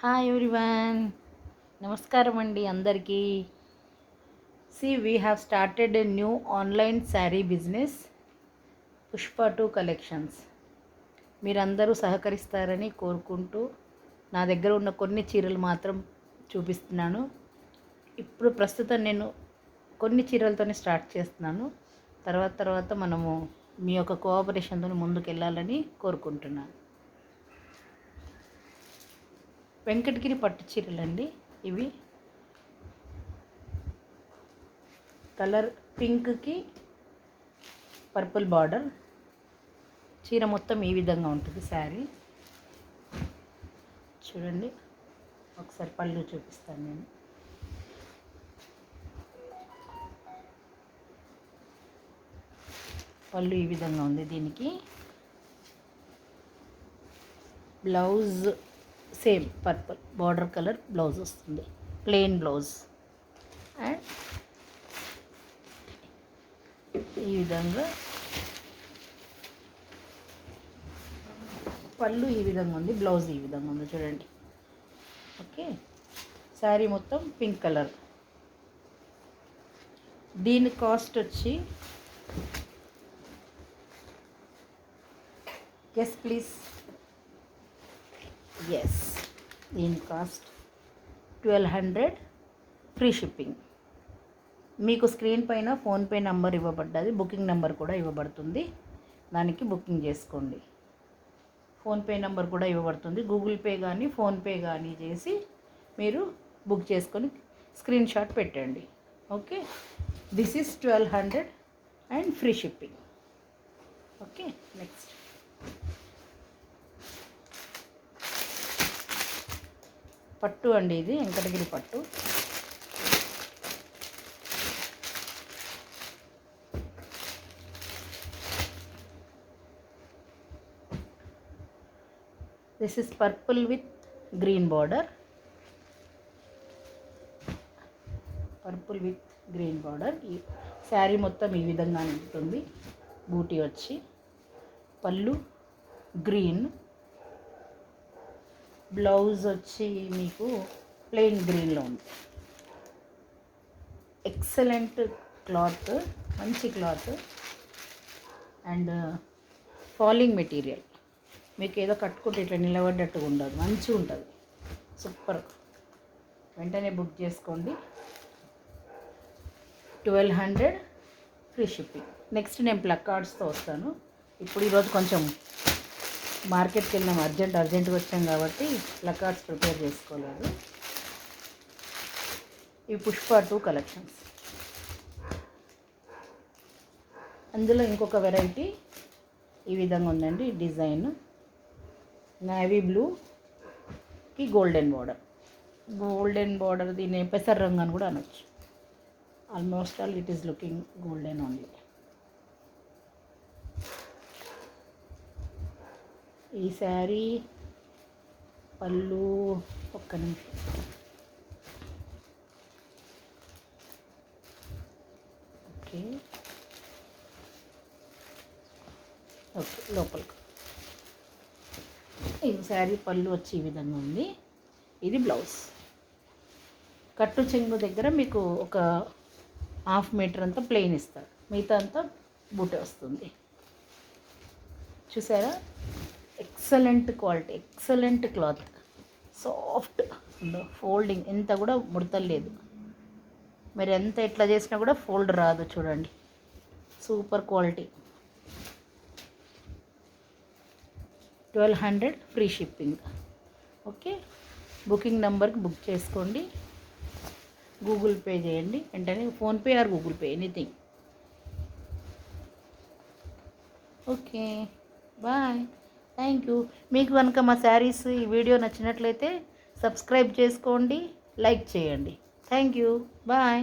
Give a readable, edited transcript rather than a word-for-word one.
Hi everyone, నమస్కారం అండి అందరికీ. We have started a new online sari business, Pushpa 2 collections. మీరందరూ సహకరిస్తారని కోరుకుంటూ నా దగ్గర ఉన్న కొన్ని చీరలు మాత్రం చూపిస్తున్నాను. ఇప్పుడు ప్రస్తుతం నేను కొన్ని చీరలతోనే స్టార్ట్ చేస్తున్నాను. తర్వాత మనము మీ యొక్క కోఆపరేషన్తో ముందుకు వెళ్ళాలని కోరుకుంటున్నాను. వెంకటగిరి పట్టు చీరలండి ఇవి. కలర్ పింక్కి పర్పుల్ బార్డర్. చీర మొత్తం ఈ విధంగా ఉంటుంది శారీ. చూడండి, ఒకసారి పళ్ళు చూపిస్తాను నేను. పళ్ళు ఈ విధంగా ఉంది. దీనికి blouse same purple border colour blouse వస్తుంది, ప్లెయిన్ బ్లౌజ్. అండ్ ఈ విధంగా పళ్ళు ఈ విధంగా ఉంది, బ్లౌజ్ ఈ విధంగా ఉంది. చూడండి, ఓకే. శారీ మొత్తం పింక్ కలర్. దీని కాస్ట్ వచ్చి, గెస్ ప్లీజ్. ఎస్, దీని కాస్ట్ 1200, ఫ్రీ షిప్పింగ్. మీకు స్క్రీన్ పైన ఫోన్పే నెంబర్ ఇవ్వబడ్డది, బుకింగ్ నెంబర్ కూడా ఇవ్వబడుతుంది. దానికి బుకింగ్ చేసుకోండి. ఫోన్పే నెంబర్ కూడా ఇవ్వబడుతుంది. గూగుల్ పే కానీ ఫోన్పే కానీ చేసి మీరు బుక్ చేసుకొని స్క్రీన్ షాట్ పెట్టండి. Okay, this is 1200 and free shipping. Okay, next పట్టు అండి. ఇది వెంకటగిరి పట్టు. This is purple with green border. Purple with green border. ఈ శారీ మొత్తం ఈ విధంగా ఉంటుంది. బూటీ వచ్చి పళ్ళు గ్రీన్, బ్లౌజ్ వచ్చి మీకు ప్లెయిన్ గ్రీన్లో ఉంది. ఎక్సలెంట్ క్లాత్, మంచి క్లాత్ అండ్ ఫాలింగ్ మెటీరియల్. మీకు ఏదో కట్టుకుంటే ఇట్లా నిలబడ్డట్టుగా ఉండదు, మంచిగా ఉంటుంది, సూపర్. వెంటనే బుక్ చేసుకోండి. 1200 ఫ్రీ షిప్పింగ్. నెక్స్ట్ నేను ప్లకార్డ్స్తో వస్తాను. ఇప్పుడు ఈరోజు కొంచెం మార్కెట్కి వెళ్ళాం, అర్జెంటుగా వచ్చాం కాబట్టి ప్లకార్డ్స్ ప్రిపేర్ చేసుకోలేదు. ఇవి పుష్ప 2 కలెక్షన్స్. అందులో ఇంకొక వెరైటీ ఈ విధంగా ఉందండి. డిజైన్ నేవీ బ్లూకి గోల్డెన్ బార్డర్. దీన్ని పెసర రంగు అని కూడా అనొచ్చు. Almost all it is looking golden only. ఈ శారీ పళ్ళు ఒక్క నిమిషం. ఓకే లోపలికి. ఈ శారీ పళ్ళు వచ్చి ఈ విధంగా ఉంది. ఇది బ్లౌజ్. కట్టు చెంగు దగ్గర మీకు ఒక 1/2 మీటర్ అంతా ప్లెయిన్ ఇస్తారు, మిగతా అంతా బూటే వస్తుంది. చూసారా, excellent quality, excellent cloth, soft. Folding ఎంత కూడా ముడతలు లేదు. మీరు ఎంత ఎట్లా చేసినా కూడా ఫోల్డ్ రాదు. చూడండి, super quality. 1200 free shipping. Okay, booking నెంబర్కి బుక్ చేసుకోండి. గూగుల్ పే చేయండి వెంటనే, PhonePe or Google Pay, anything. Okay, bye, thank you. మీకు కనుక మా శారీస్ ఈ వీడియో నచ్చినట్లయితే సబ్స్క్రైబ్ చేసుకోండి, లైక్ చేయండి. Thank you, bye.